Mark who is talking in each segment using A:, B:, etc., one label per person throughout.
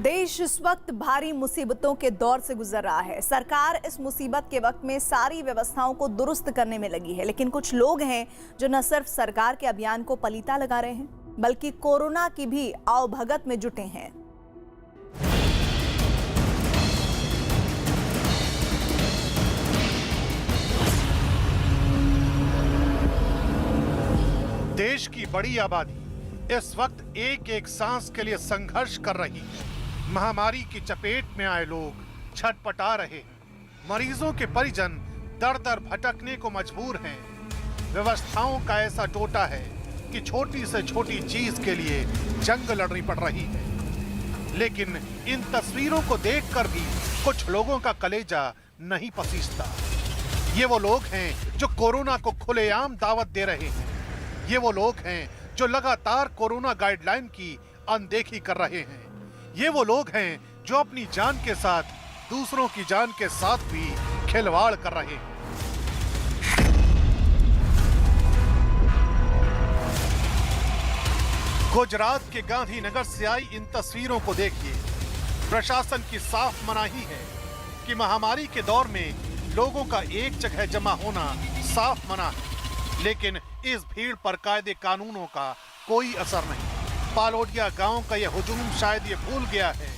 A: देश इस वक्त भारी मुसीबतों के दौर से गुजर रहा है। सरकार इस मुसीबत के वक्त में सारी व्यवस्थाओं को दुरुस्त करने में लगी है, लेकिन कुछ लोग हैं जो न सिर्फ सरकार के अभियान को पलीता लगा रहे हैं, बल्कि कोरोना की भी आवभगत में जुटे हैं।
B: देश की बड़ी आबादी इस वक्त एक एक सांस के लिए संघर्ष कर रही है। महामारी की चपेट में आए लोग छटपटा रहे हैं। मरीजों के परिजन दर दर भटकने को मजबूर हैं। व्यवस्थाओं का ऐसा टोटा है कि छोटी से छोटी चीज के लिए जंग लड़नी पड़ रही है। लेकिन इन तस्वीरों को देखकर भी कुछ लोगों का कलेजा नहीं पसीजता। ये वो लोग हैं जो कोरोना को खुलेआम दावत दे रहे हैं। ये वो लोग हैं जो लगातार कोरोना गाइडलाइन की अनदेखी कर रहे हैं। ये वो लोग हैं जो अपनी जान के साथ दूसरों की जान के साथ भी खिलवाड़ कर रहे हैं। गुजरात के गांधीनगर से आई इन तस्वीरों को देखिए। प्रशासन की साफ मनाही है कि महामारी के दौर में लोगों का एक जगह जमा होना साफ मना है, लेकिन इस भीड़ पर कायदे कानूनों का कोई असर नहीं। पालोडिया गांव का यह हुजूम शायद ये भूल गया है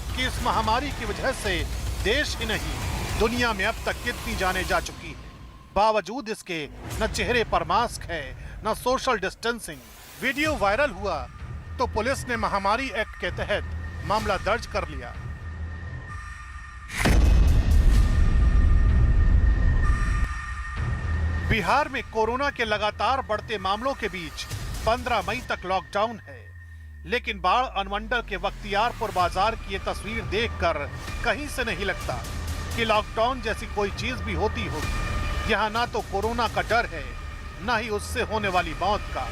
B: कि इस महामारी की वजह से देश ही नहीं दुनिया में अब तक कितनी जानें जा चुकी है। बावजूद इसके न चेहरे पर मास्क है, न सोशल डिस्टेंसिंग। वीडियो वायरल हुआ तो पुलिस ने महामारी एक्ट के तहत मामला दर्ज कर लिया। बिहार में कोरोना के लगातार बढ़ते मामलों के बीच 15 मई तक लॉकडाउन है, लेकिन बाढ़ अनुमंडल के बख्तियारपुर बाजार की ये तस्वीर देखकर कहीं से नहीं लगता कि लॉकडाउन जैसी कोई चीज भी होती होगी। यहाँ ना तो कोरोना का डर है, ना ही उससे होने वाली मौत का,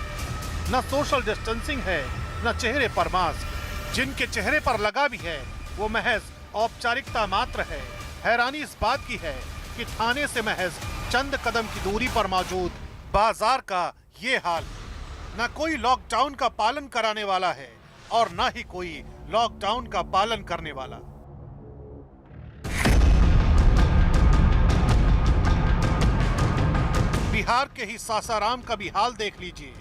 B: न सोशल डिस्टेंसिंग है, न चेहरे पर मास्क। जिनके चेहरे पर लगा भी है वो महज औपचारिकता मात्र है। हैरानी इस बात की है कि थाने से महज चंद कदम की दूरी पर मौजूद बाजार का ये हाल। न कोई लॉकडाउन का पालन कराने वाला है और न ही कोई लॉकडाउन का पालन करने वाला। बिहार के ही सासाराम का भी हाल देख लीजिए।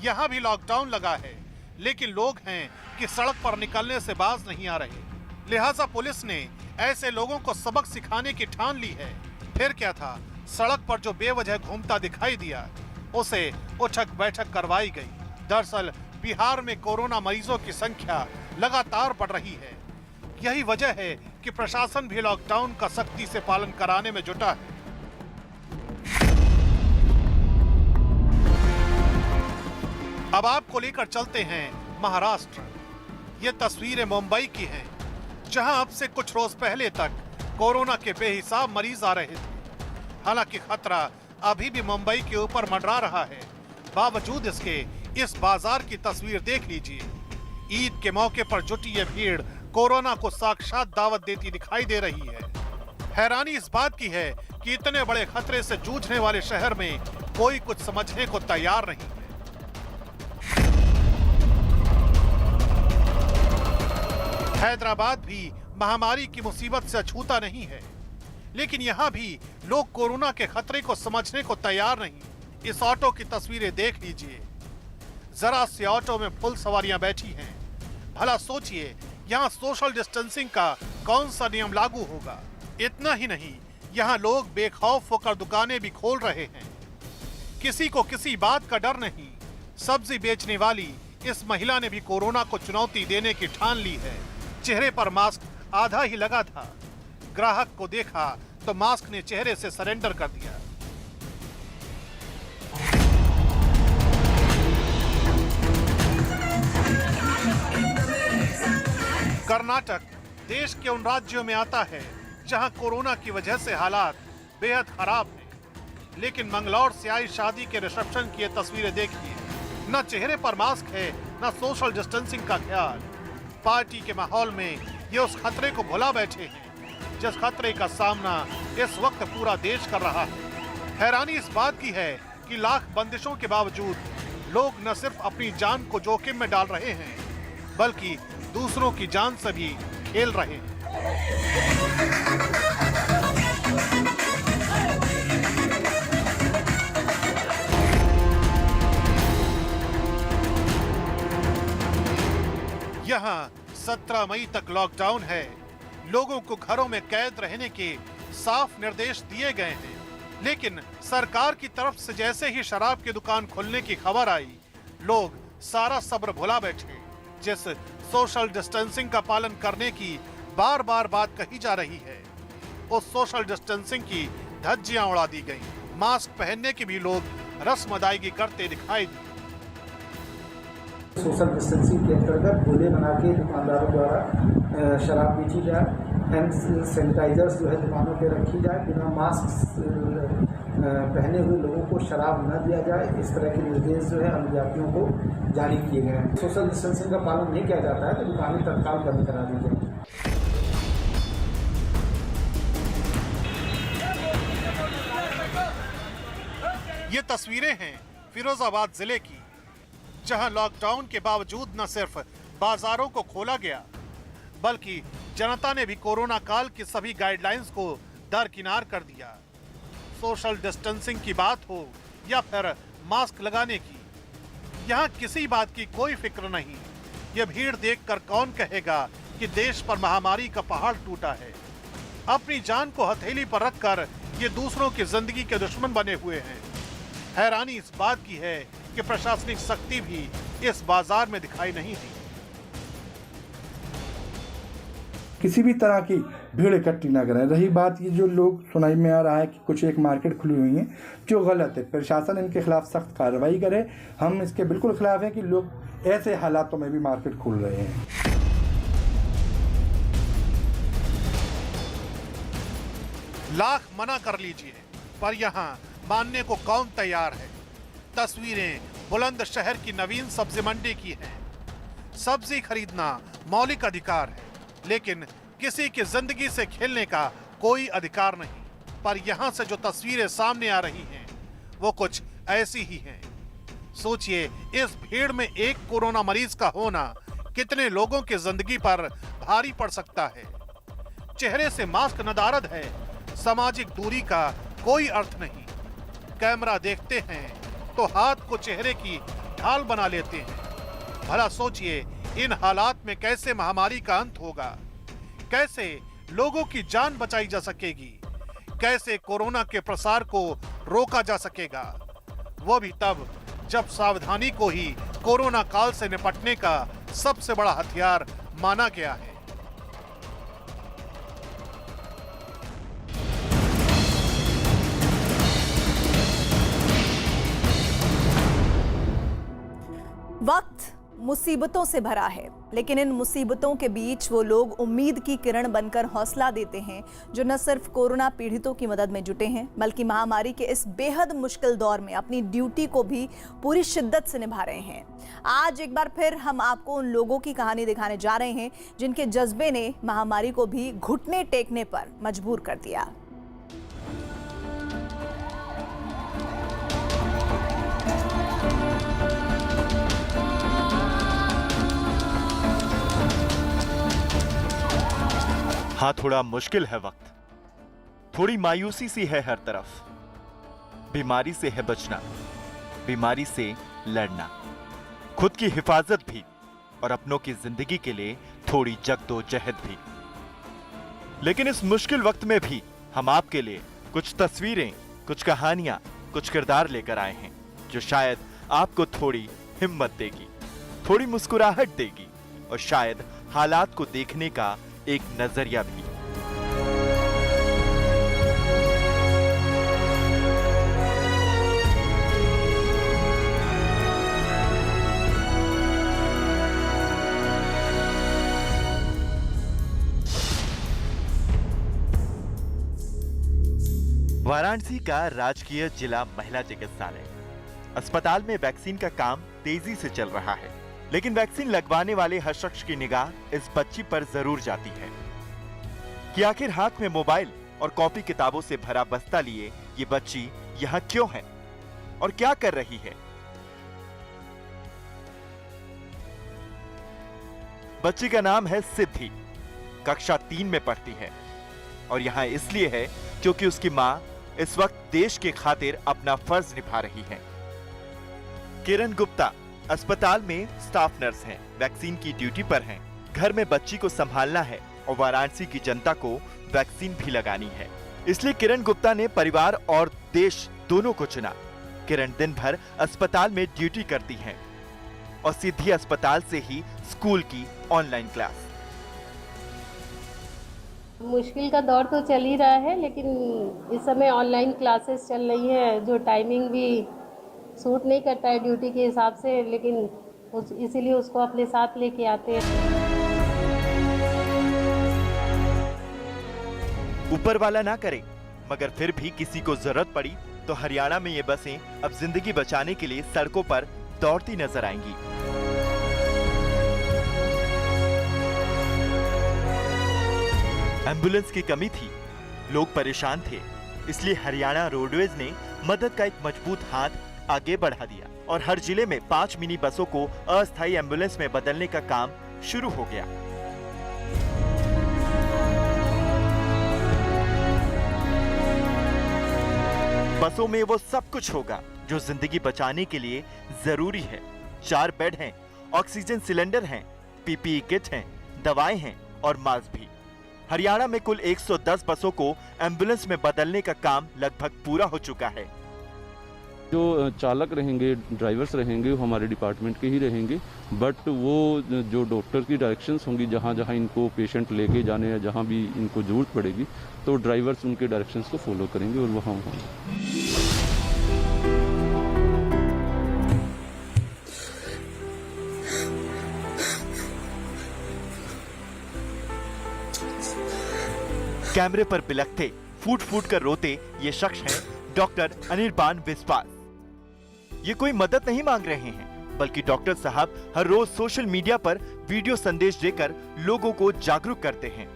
B: यहाँ भी लॉकडाउन लगा है, लेकिन लोग हैं कि सड़क पर निकलने से बाज नहीं आ रहे। लिहाजा पुलिस ने ऐसे लोगों को सबक सिखाने की ठान ली है। फिर क्या था, सड़क पर जो बेवजह घूमता दिखाई दिया उसे उठक बैठक करवाई गई। दरअसल बिहार में कोरोना मरीजों की संख्या लगातार बढ़ रही है। यही वजह है कि प्रशासन भी लॉकडाउन का सख्ती से पालन कराने में जुटा है। अब आपको लेकर चलते हैं महाराष्ट्र। ये तस्वीरें मुंबई की हैं, जहां अब से कुछ रोज पहले तक कोरोना के बेहिसाब मरीज आ रहे थे। हालांकि खतरा अभी भी मुंबई के ऊपर मंडरा रहा है। बावजूद इसके इस बाजार की तस्वीर देख लीजिए। ईद के मौके पर जुटी ये भीड़ कोरोना को साक्षात दावत देती दिखाई दे रही है। हैरानी इस बात की है कि इतने बड़े खतरे से जूझने वाले शहर में कोई कुछ समझने को तैयार नहीं है। हैदराबाद भी महामारी की मुसीबत से अछूता नहीं है, लेकिन यहाँ भी लोग कोरोना के खतरे को समझने को तैयार नहीं। इस ऑटो की तस्वीरें देख लीजिए। जरा से ऑटो में फुल सवारियां बैठी हैं। भला सोचिए, यहाँ सोशल डिस्टेंसिंग का कौन सा नियम लागू होगा। इतना ही नहीं, यहाँ लोग बेखौफ होकर दुकानें भी खोल रहे हैं। किसी को किसी बात का डर नहीं। सब्जी बेचने वाली इस महिला ने भी कोरोना को चुनौती देने की ठान ली है। चेहरे पर मास्क आधा ही लगा था। ग्राहक को देखा तो मास्क ने चेहरे से सरेंडर कर दिया। कर्नाटक देश के उन राज्यों में आता है जहां कोरोना की वजह से हालात बेहद खराब हैं। लेकिन मंगलौर से आई शादी के रिसेप्शन की ये तस्वीरें देखिए। न चेहरे पर मास्क है, न सोशल डिस्टेंसिंग का ख्याल। पार्टी के माहौल में ये उस खतरे को भुला बैठे हैं जिस खतरे का सामना इस वक्त पूरा देश कर रहा है। हैरानी इस बात की है कि लाख बंदिशों के बावजूद लोग न सिर्फ अपनी जान को जोखिम में डाल रहे हैं, बल्कि दूसरों की जान से भी खेल रहे हैं। यहाँ 17 मई तक लॉकडाउन है। लोगों को घरों में कैद रहने के साफ निर्देश दिए गए हैं, लेकिन सरकार की तरफ से जैसे ही शराब की दुकान खोलने की खबर आई, लोग सारा सब्र भुला बैठे। जिस सोशल डिस्टेंसिंग का पालन करने की बार बार बात कही जा रही है, उस सोशल डिस्टेंसिंग की धज्जियां उड़ा दी गई। मास्क पहनने की भी लोग रस्म अदायगी करते दिखाई दी।
C: सोशल डिस्टेंसिंग के अंतर्गत गोले बना के दुकानदारों द्वारा शराब बेची जाए, हैंड सैनिटाइजर्स जो है दुकानों पे रखी जाए, बिना मास्क पहने हुए लोगों को शराब न दिया जाए, इस तरह के निर्देश जो है अनुज्ञातियों को जारी किए गए हैं। सोशल डिस्टेंसिंग का पालन नहीं किया जाता है तो दुकानें तत्काल बंद करा दी जाए।
B: ये तस्वीरें हैं फिरोजाबाद जिले की, जहां लॉकडाउन के बावजूद न सिर्फ बाजारों को खोला गया, बल्कि जनता ने भी कोरोना काल की सभी गाइडलाइंस को दरकिनार कर दिया। सोशल डिस्टेंसिंग की बात हो या फिर मास्क लगाने की, यहाँ किसी बात की कोई फिक्र नहीं। ये भीड़ देखकर कौन कहेगा कि देश पर महामारी का पहाड़ टूटा है। अपनी जान को हथेली पर रखकर ये दूसरों की जिंदगी के दुश्मन बने हुए हैं। हैरानी इस बात की है कि प्रशासनिक सख्ती भी इस बाजार में दिखाई नहीं दी।
D: किसी भी तरह की भीड़ इकट्ठी न करें। रही बात ये जो लोग सुनाई में आ रहा है कि कुछ एक मार्केट खुली हुई है, जो गलत है, प्रशासन इनके खिलाफ सख्त कार्रवाई करे। हम इसके बिल्कुल खिलाफ है कि लोग ऐसे हालातों में भी मार्केट खोल रहे हैं।
B: लाख मना कर लीजिए, पर यहाँ मानने को कौन तैयार है। तस्वीरें बुलंदशहर की नवीन सब्जी मंडी की हैं। सब्जी खरीदना मौलिक अधिकार है, लेकिन किसी की जिंदगी से खेलने का कोई अधिकार नहीं। पर यहाँ से जो तस्वीरें सामने आ रही हैं, वो कुछ ऐसी ही हैं। सोचिए, इस भीड़ में एक कोरोना मरीज का होना कितने लोगों की जिंदगी पर भारी पड़ सकता है। चेहरे से मास्क नदारद है, सामाजिक दूरी का कोई अर्थ नहीं। कैमरा देखते हैं तो हाथ को चेहरे की ढाल बना लेते हैं। भला सोचिए, इन हालात में कैसे महामारी का अंत होगा, कैसे लोगों की जान बचाई जा सकेगी, कैसे कोरोना के प्रसार को रोका जा सकेगा। वो भी तब जब सावधानी को ही कोरोना काल से निपटने का सबसे बड़ा हथियार माना गया है।
A: वक्त मुसीबतों से भरा है, लेकिन इन मुसीबतों के बीच वो लोग उम्मीद की किरण बनकर हौसला देते हैं, जो न सिर्फ कोरोना पीड़ितों की मदद में जुटे हैं, बल्कि महामारी के इस बेहद मुश्किल दौर में अपनी ड्यूटी को भी पूरी शिद्दत से निभा रहे हैं। आज एक बार फिर हम आपको उन लोगों की कहानी दिखाने जा रहे हैं, जिनके जज्बे ने महामारी को भी घुटने टेकने पर मजबूर कर दिया।
E: हाँ, थोड़ा मुश्किल है वक्त, थोड़ी मायूसी सी है हर तरफ। बीमारी से है बचना, बीमारी से लड़ना, खुद की हिफाजत भी और अपनों की जिंदगी के लिए थोड़ी जद्दोजहद भी। लेकिन इस मुश्किल वक्त में भी हम आपके लिए कुछ तस्वीरें, कुछ कहानियां, कुछ किरदार लेकर आए हैं, जो शायद आपको थोड़ी हिम्मत देगी, थोड़ी मुस्कुराहट देगी और शायद हालात को देखने का एक नजरिया भी। वाराणसी का राजकीय जिला महिला चिकित्सालय अस्पताल में वैक्सीन का काम तेजी से चल रहा है, लेकिन वैक्सीन लगवाने वाले हर शख्स की निगाह इस बच्ची पर जरूर जाती है कि आखिर हाथ में मोबाइल और कॉपी किताबों से भरा बस्ता लिए ये बच्ची यहाँ क्यों है और क्या कर रही है। बच्ची का नाम है सिद्धि, कक्षा 3 में पढ़ती है और यहाँ इसलिए है क्योंकि उसकी माँ इस वक्त देश के खातिर अपना फर्ज निभा रही है। किरण गुप्ता अस्पताल में स्टाफ नर्स हैं, वैक्सीन की ड्यूटी पर हैं। घर में बच्ची को संभालना है और वाराणसी की जनता को वैक्सीन भी लगानी है, इसलिए किरण गुप्ता ने परिवार और देश दोनों को चुना। किरण दिन भर अस्पताल में ड्यूटी करती हैं और सिद्धि अस्पताल से ही स्कूल की ऑनलाइन क्लास।
F: मुश्किल का दौर तो चल ही रहा है, लेकिन इस समय ऑनलाइन क्लासेस चल रही है जो टाइमिंग भी सूट नहीं करता है ड्यूटी के हिसाब से, लेकिन इसीलिए उसको अपने साथ लेके आते हैं।
E: ऊपर वाला ना करे, मगर फिर भी किसी को जरूरत पड़ी तो हरियाणा में ये बसें अब जिंदगी बचाने के लिए सड़कों पर दौड़ती नजर आएंगी। एम्बुलेंस की कमी थी, लोग परेशान थे, इसलिए हरियाणा रोडवेज ने मदद का एक मजबूत हाथ आगे बढ़ा दिया और हर जिले में 5 मिनी बसों को अस्थायी एम्बुलेंस में बदलने का काम शुरू हो गया। बसों में वो सब कुछ होगा जो जिंदगी बचाने के लिए जरूरी है। 4 बेड हैं, ऑक्सीजन सिलेंडर हैं, पीपीई किट हैं, दवाएं हैं और मास्क भी। हरियाणा में कुल 110 बसों को एम्बुलेंस में बदलने का काम लगभग पूरा हो चुका है।
G: जो चालक रहेंगे, ड्राइवर्स रहेंगे, वो हमारे डिपार्टमेंट के ही रहेंगे, बट वो जो डॉक्टर की डायरेक्शंस होंगी, जहाँ जहाँ इनको पेशेंट लेके जाने या जहाँ भी इनको जरूरत पड़ेगी, तो ड्राइवर्स उनके डायरेक्शंस को फॉलो करेंगे और वहाँ
E: कैमरे पर बिलखते, फूट फूट कर रोते ये शख्स हैं डॉक्टर अनिर्बान विश्वास। ये कोई मदद नहीं मांग रहे हैं, बल्कि डॉक्टर साहब हर रोज सोशल मीडिया पर वीडियो संदेश देकर लोगों को जागरूक करते हैं,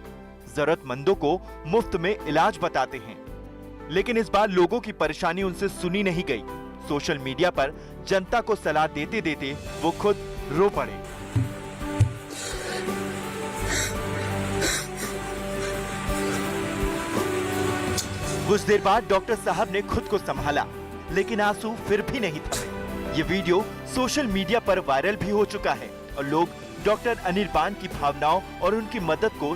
E: जरूरतमंदों को मुफ्त में इलाज बताते हैं। लेकिन इस बार लोगों की परेशानी उनसे सुनी नहीं गई। सोशल मीडिया पर जनता को सलाह देते देते वो खुद रो पड़े। कुछ देर बाद डॉक्टर साहब ने खुद को संभाला, लेकिन आंसू फिर भी नहीं थमे। ये वीडियो सोशल मीडिया पर वायरल भी हो चुका है और लोग डॉक्टर अनिर्बान की भावनाओं और उनकी मदद को